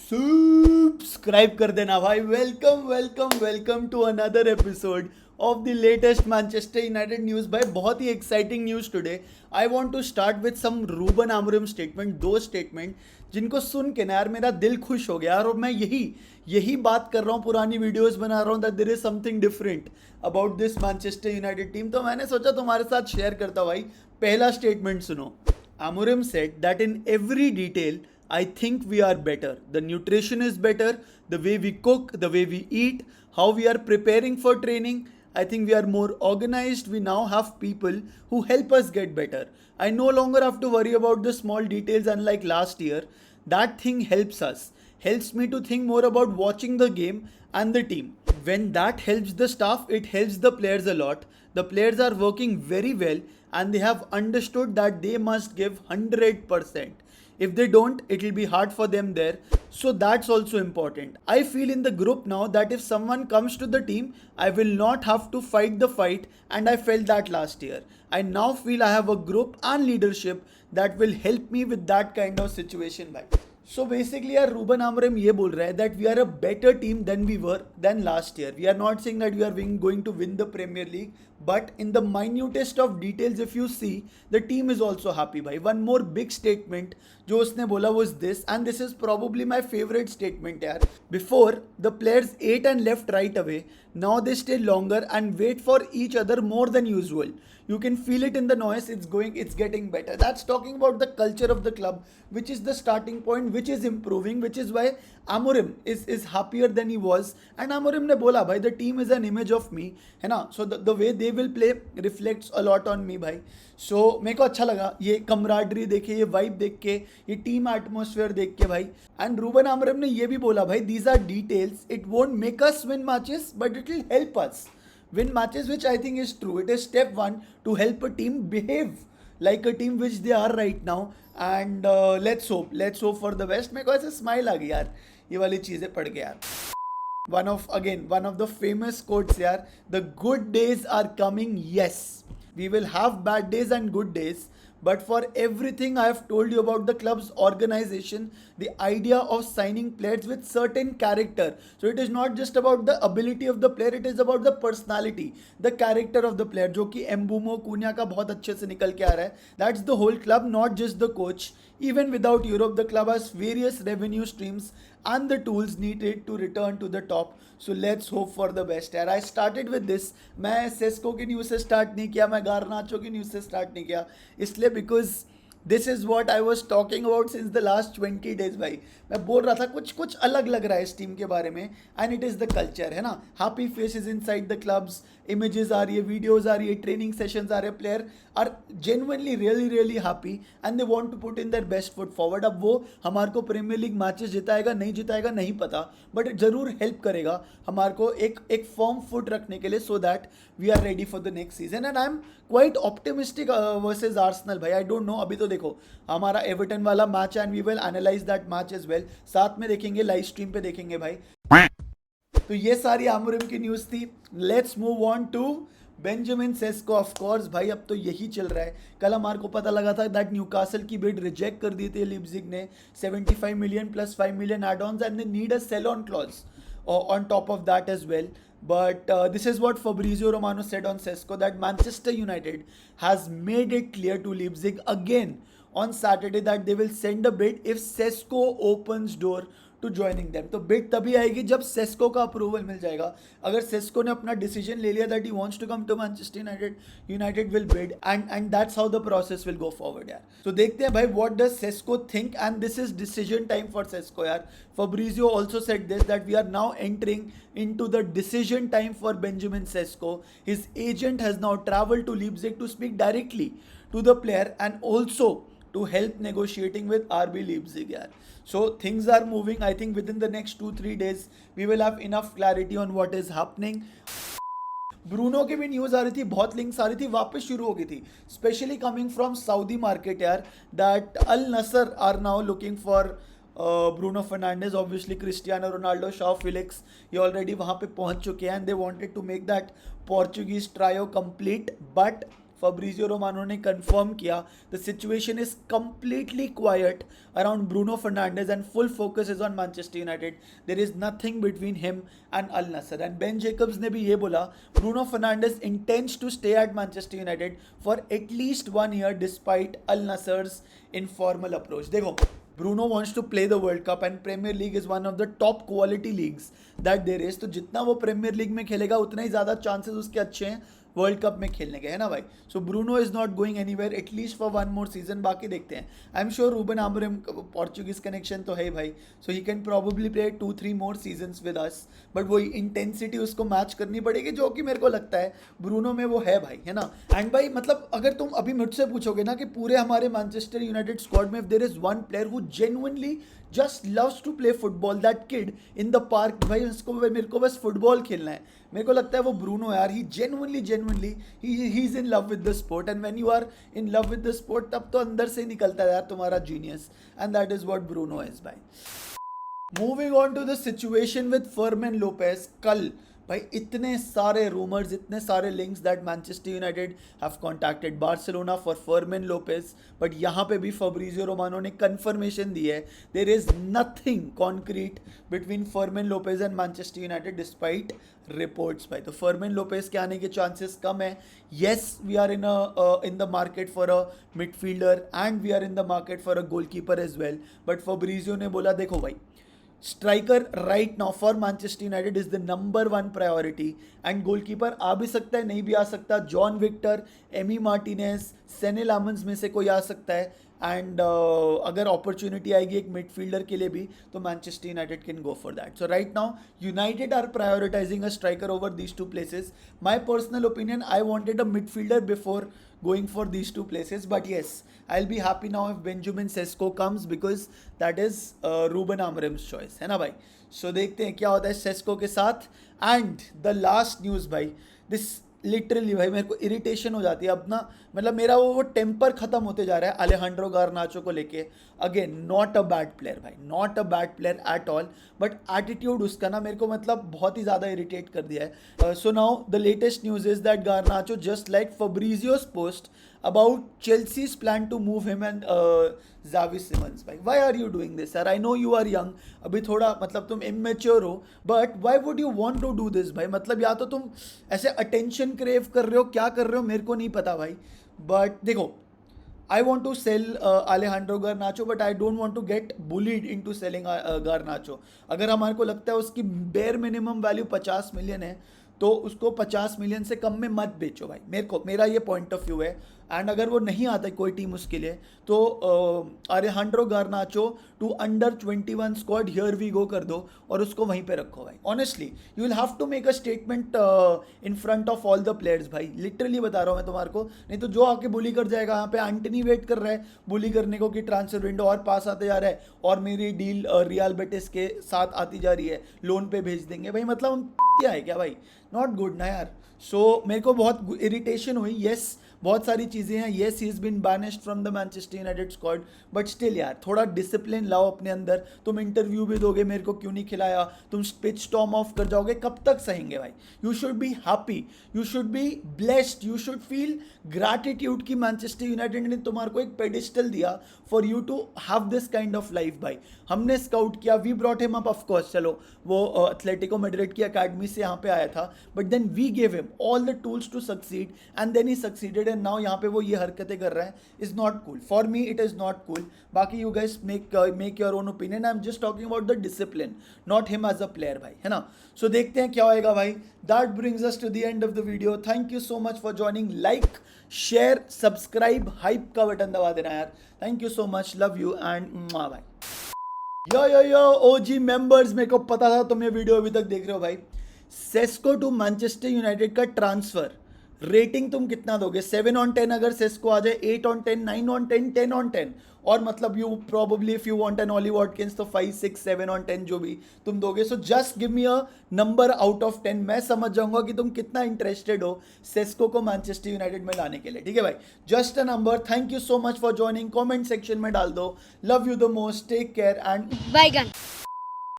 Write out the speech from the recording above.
Subscribe कर देना भाई. Welcome welcome welcome to another episode of the latest Manchester United news. भाई बहुत ही exciting news today. I want to start with some Ruben Amorim statement. दो statement जिनको सुन के ना यार मेरा दिल खुश हो गया यार. और मैं यही यही बात कर रहा हूँ, पुरानी वीडियोस बना रहा हूँ that there is something different about this Manchester United team. तो मैंने सोचा तुम्हारे साथ शेयर करता हूँ भाई. पहला स्टेटमेंट सुनो. Amorim said that in every detail, I think we are better. The nutrition is better, the way we cook, the way we eat, how we are preparing for training. I think we are more organized. We now have people who help us get better. I no longer have to worry about the small details unlike last year. That thing helps us. Helps me to think more about watching the game and the team. When that helps the staff, it helps the players a lot. The players are working very well and they have understood that they must give 100%. If they don't, it will be hard for them there. So that's also important. I feel in the group now that if someone comes to the team, I will not have to fight the fight, and I felt that last year. I now feel I have a group and leadership that will help me with that kind of situation. Bhai. So basically यार Ruben आमोरिम ये बोल रहा है that we are a better team than we were than last year. We are not saying that we are going to win the Premier League, but in the minutest of details if you see, the team is also happy भाई. One more big statement जो उसने बोला was this, and this is probably my favorite statement यार. Before the players ate and left right away, now they stay longer and wait for each other more than usual. You can feel it in the noise. It's getting better. That's talking about the culture of the club, which is the starting point, which is improving, which is why Amorim is happier than he was. And Amorim ने बोला भाई, the team is an image of me, है ना. So the way they will play reflects a lot on me भाई. So मेरे को अच्छा लगा ये camaraderie देखे, ये vibe देख के, ये team atmosphere देख के भाई. And रूबन आमोरिम ने ये भी बोला भाई, these are details. It won't make us win matches, but it will help us win matches, which I think is true. It is step one to help a team behave like a team which they are right now. And let's hope for the best. मेरे को ऐसे smile आ गई यार ये वाली चीज़ें पढ़ के यार. One of the famous quotes यार, the good days are coming. Yes, we will have bad days and good days, but for everything I have told you about the club's organization, the idea of signing players with certain character. So it is not just about the ability of the player, it is about the personality, the character of the player, जो कि एम्बुमो कुनिया का बहुत अच्छे से निकल के आ रहा है. That's the whole club, not just the coach. Even without Europe, the club has various revenue streams and the tools needed to return to the top. So let's hope for the best यार. I started with this. मैं Sesko की news से start नहीं किया, मैं गारनाचो की news से start नहीं किया, इसलिए because this is what I was talking about since the last 20 days भाई. मैं बोल रहा था कुछ अलग लग रहा है इस टीम के बारे में, and it is the culture, है ना. Happy faces inside the clubs, images आ रही है, वीडियोस आ रही है, ट्रेनिंग सेशंस आ रहे हैं. Player are genuinely really happy and they want to put in their best foot forward. अब वो हमारे को प्रीमियर लीग मैचेस जिताएगा नहीं पता, बट ज़रूर हेल्प करेगा हमारे को एक फॉर्म फुट रखने के लिए, so that we are ready for the next season. And I am quite optimistic versus Arsenal भाई. आई डोंट नो, अभी तो देखो हमारा एवर्टन वाला match and we will analyse that match as well. साथ में देखेंगे, लाइव स्ट्रीम पे देखेंगे भाई. तो ये सारी आमोरिम की न्यूज़ थी. Let's move on to Benjamin Sesko. Of course भाई अब तो यही चल रहा है. कल हमारे को पता लगा था दैट न्यूकासल की बिड रिजेक्ट कर दी थी लीप्जिग ने, 75 million plus 5 million add-ons, and they need a sell-on clause on top of that as well. But this is what Fabrizio Romano said on Sesko, that Manchester United has made it clear to Leipzig again on Saturday that they will send a bid if Sesko opens door to joining them. तो bid तभी आएगी जब Sesko का approval मिल जाएगा. अगर Sesko ने अपना decision ले लिया that he wants to come to Manchester United, United will bid and that's how the process will go forward यार. तो देखते हैं भाई what does Sesko think, and this is decision time for Sesko यार. Fabrizio also said this, that we are now entering into the decision time for Benjamin Sesko. His agent has now traveled to Leipzig to speak directly to the player and also to help negotiating with RB Leipzig यार. So things are moving. I think within the next 2-3 days we will have enough clarity on what is happening. Bruno की भी news आ रही थी, बहुत links आ रही थी, वापस शुरू हो गई थी, specially coming from Saudi market यार, that Al Nassr are now looking for Bruno Fernandes. Obviously Cristiano Ronaldo, Joao Felix, ये ऑलरेडी वहाँ पे पहुँच चुके हैं and they wanted to make that Portuguese trio complete. But Fabrizio Romano ने confirm किया the situation is completely quite around Bruno Fernandes and full focus is on Manchester United. There is nothing between him and Al Nassr. And Ben Jacobs ने भी ये बोला Bruno Fernandes intends to stay at Manchester United for at least 1 year despite Al Nassr's informal approach. देखो, Bruno wants to play the World Cup and Premier League is one of the top quality leagues that there is. तो जितना वो premiere league में खेलेगा उतना ही ज़्यादा chances उसके अच्छे हैं वर्ल्ड कप में खेलने के, है ना भाई. So Bruno is not going anywhere at least for 1 more season. बाकी देखते हैं. I am sure Ruben Amorim Portuguese connection तो है भाई, so he can probably play 2-3 more seasons with us. But वही इंटेंसिटी उसको मैच करनी पड़ेगी जो कि मेरे को लगता है ब्रूनो में वो है भाई, है ना. एंड भाई मतलब अगर तुम अभी मुझसे पूछोगे ना कि पूरे हमारे मैनचेस्टर यूनाइटेड स्क्वाड में if there is one player who genuinely just loves to play football, that kid in the park, भाई उसको मेरे को बस फुटबॉल खेलना है, मेरे को लगता है वो ब्रूनो यार. He genuinely he is in love with the sport. And when you are in love with the sport तब तो अंदर से निकलता है यार तुम्हारा genius. And that is what Bruno is भाई. Moving on to the situation with Fermin Lopez. कल भाई इतने सारे रूमर्स, इतने सारे links that Manchester United have contacted Barcelona for Fermin Lopez. But यहाँ पे भी फब्रिजियो रोमानो ने कंफर्मेशन दी है there is nothing concrete between Fermin Lopez and Manchester United despite reports भाई. तो फर्मिन लोपेज के आने के चांसेस कम है. Yes, we are in the market for a midfielder and we are in the market for a goalkeeper as well. But Fabrizio ने बोला देखो भाई, striker right now for Manchester United is the number 1 priority. And goalkeeper आ भी सकता है, नहीं भी आ सकता. जॉन विक्टर, एमी मार्टिनेज, सेने लामन्स में से कोई आ सकता है. एंड अगर अपॉर्चुनिटी आएगी एक मिडफील्डर के लिए भी तो Manchester United can go for that. So right now United are prioritising a striker over these 2 places. My personal opinion, I wanted a midfielder before going for these 2 places, but yes, I'll be happy now if Benjamin Sesko comes because that is Ruben Amorim's choice, है ना भाई. So देखते हैं क्या होता है Sesko के साथ. एंड द लास्ट न्यूज़ भाई, दिस लिटरली भाई मेरे को इरिटेशन हो जाती है अब ना, मतलब मेरा वो टेम्पर खत्म होते जा रहा है अलेहांड्रो गार्नाचो को लेके. Again not a bad player भाई, not a bad player at all, but attitude उसका ना मेरे को मतलब बहुत ही ज़्यादा इरिटेट कर दिया है. So now the latest news is that Garnacho just like Fabrizio's post about Chelsea's plan to move him and Xavi Simons. भाई why are you doing this sir? I know you are young, अभी थोड़ा मतलब तुम immature हो, but why would you want to do this भाई. मतलब या तो तुम ऐसे attention crave कर रहे हो, क्या कर रहे हो मेरे को नहीं पता भाई. But देखो, I want to sell Alejandro Garnacho, but I don't want to get bullied into selling Garnacho. अगर हमारे को लगता है उसकी bare minimum value 50 million है तो उसको 50 मिलियन से कम में मत बेचो भाई. मेरा ये पॉइंट ऑफ व्यू है. एंड अगर वो नहीं आता कोई टीम उसके लिए तो Alejandro Garnacho to under 21 squad here we go कर दो और उसको वहीं पे रखो भाई. Honestly you will have to make a statement in front of all the players भाई. लिटरली बता रहा हूँ मैं तुम्हारे को, नहीं तो जो आके बुली कर जाएगा. यहाँ पे एंटनी वेट कर रहा है बुली करने को कि ट्रांसफर विंडो और पास आते जा रहा है और मेरी डील रियल बेटिस के साथ आती जा रही है, लोन पे भेज देंगे भाई. मतलब हम क्या है क्या भाई, नॉट गुड ना यार. सो मेरे को बहुत इरिटेशन हुई. येस, बहुत सारी चीज़ें हैं. Yes, he is been banished from the Manchester United squad, but still यार थोड़ा डिसिप्लिन लाओ अपने अंदर. तुम इंटरव्यू भी दोगे मेरे को क्यों नहीं खिलाया, तुम पिच स्टॉर्म ऑफ कर जाओगे, कब तक सहेंगे भाई. You should be happy, you should be blessed, you should feel gratitude कि मैनचेस्टर यूनाइटेड ने तुम्हारे को एक पेडिस्टल दिया for you to have this kind of life भाई. हमने स्काउट किया, we brought him up, of course चलो वो एथलेटिको मैड्रिड की अकेडमी से यहाँ पे आया था, but then we gave him all the tools to succeed and then he succeeded. And now यहाँ पे वो ये हरकतें कर रहा है. Is not cool for me, it is not cool. बाकी you guys make your own opinion. I am just talking about the discipline, not him as a player भाई, है ना. सो देखते हैं क्या होएगा भाई. That brings us to the end of the video. Thank you so much for joining. Like, share, subscribe, hype का button दबा देना यार. Thank you so much, love you and भाई. यो ओजी मेंबर्स, मेरे को पता था तुम ये वीडियो अभी तक देख रहे हो भाई. सेस्को टू मैनचेस्टर यूनाइटेड का ट्रांसफर रेटिंग तुम कितना दोगे? 7 on 10 अगर सेस्को आ जाए, 8 on 10, 9 on 10, 10 on 10, और मतलब you probably if you want an Ollie Watkins तो 5, 6, 7 on 10 जो भी तुम दोगे. So just give me a number out of 10, मैं समझ जाऊंगा कि तुम कितना इंटरेस्टेड हो सेस्को को मैनचेस्टर यूनाइटेड में लाने के लिए. ठीक है भाई, just a number. Thank you so much for joining. Comment section में डाल दो. Love you the most, take care and bye gun.